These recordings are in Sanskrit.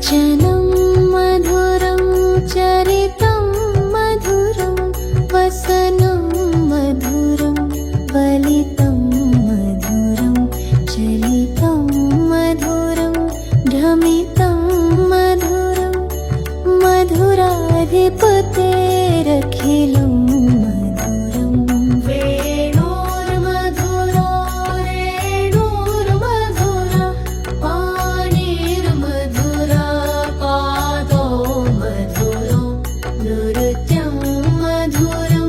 वचनं मधुरं चरितं मधुरं वसनं मधुरं वलितं मधुरं चलितं मधुरं भ्रमितं मधुरं मधुराधिपतेरखिलं मधुरं वेणोर्मधुरो रेणुर्मधुरा पाणिर्मधुरा पादो मधुरो नृत्यं मधुरं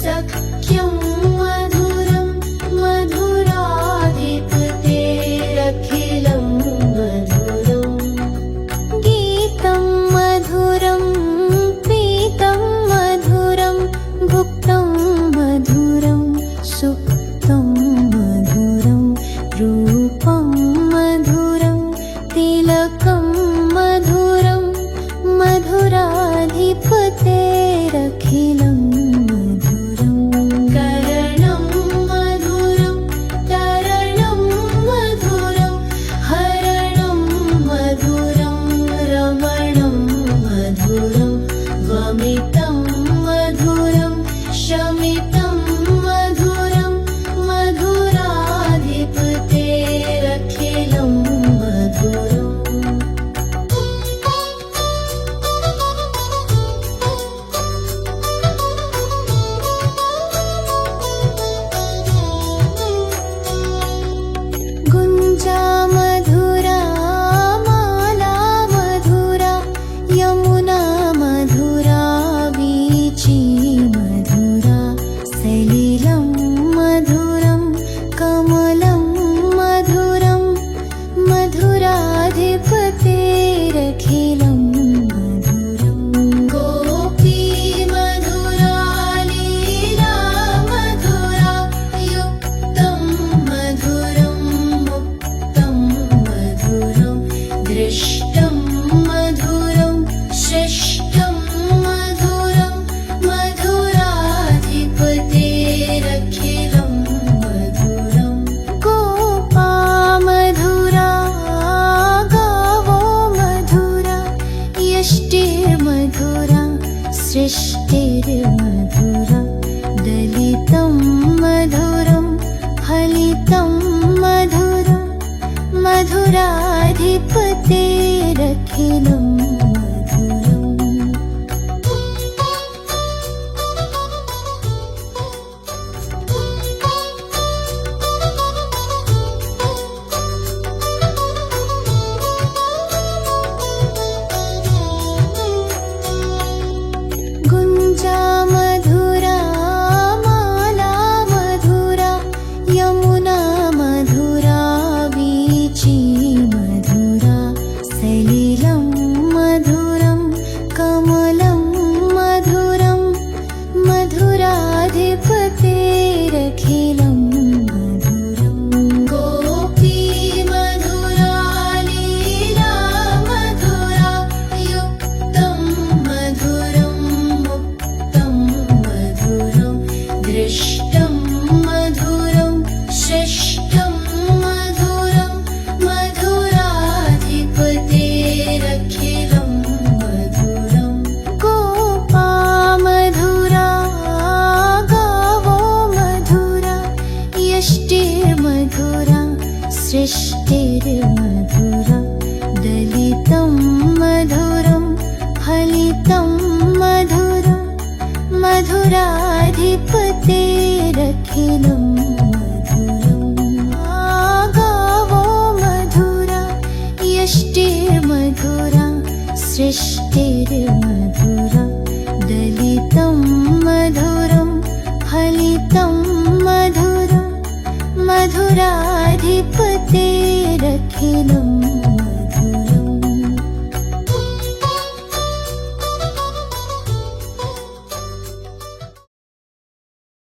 सख्यं मधुरं मधुराधिपतेरखिलं मधुरं गीतं मधुरं पीतं मधुरं भुक्तं मधुरं सुप्तं मधुरं रूपं मधुरं तिलकं मधुरं मधुराधिपतेरखिलं मधुरं करणं मधुरं तरणं मधुरं हरणं मधुरं रमणं मधुरं वमितं मधुरं शमितं मधुरं मधुराधिपतेरखिलं मधुरम् गुञ्जा मधुरा माला मधुरा यमुना मधुरा वीची मधुरा सलिलं मधुरं कमलं मधुरं मधुराधिपतेरखिलं मधुरं गोपी मधुरा लीला मधुरा युक्तं मधुरं मुक्तं मधुरं दृष्टं मधुरं शिष्टं मधुरं मधुराधिपतेरखिलं मधुरं गोपा मधुरा गावो मधुरा यष्टिर्मधुरा सृष्टिर्मधुरा दलितं मधुरं फलितं मधुरं मधुराधिपतेरखिलं मधुरम् गुञ्जा मधुरा माला मधुरा यमुना मधुरा वीची मधुरा सलिलं मधुरं कमलं मधुरं मधुराधिपतेरखिलं मधुरं गोपी मधुरा लीला मधुरा युक्तं मधुरं मुक्तं मधुरं दृष्टं मधुरं शिष्टं मधुरं मधुराधिपतेरखिलं मधुरं गोपा मधुरा गावो मधुरा यष्टिर्मधुरा सृष्टिर्मधुरा दलितं मधुरं फलितं मधुरं मधुराधिपतेरखिलं मधुरम् गावो मधुरा यष्टिर्मधुरा सृष्टिर्मधुरा दलितं मधुरं फलितं मधुरं मधुराधिपतेरखिलं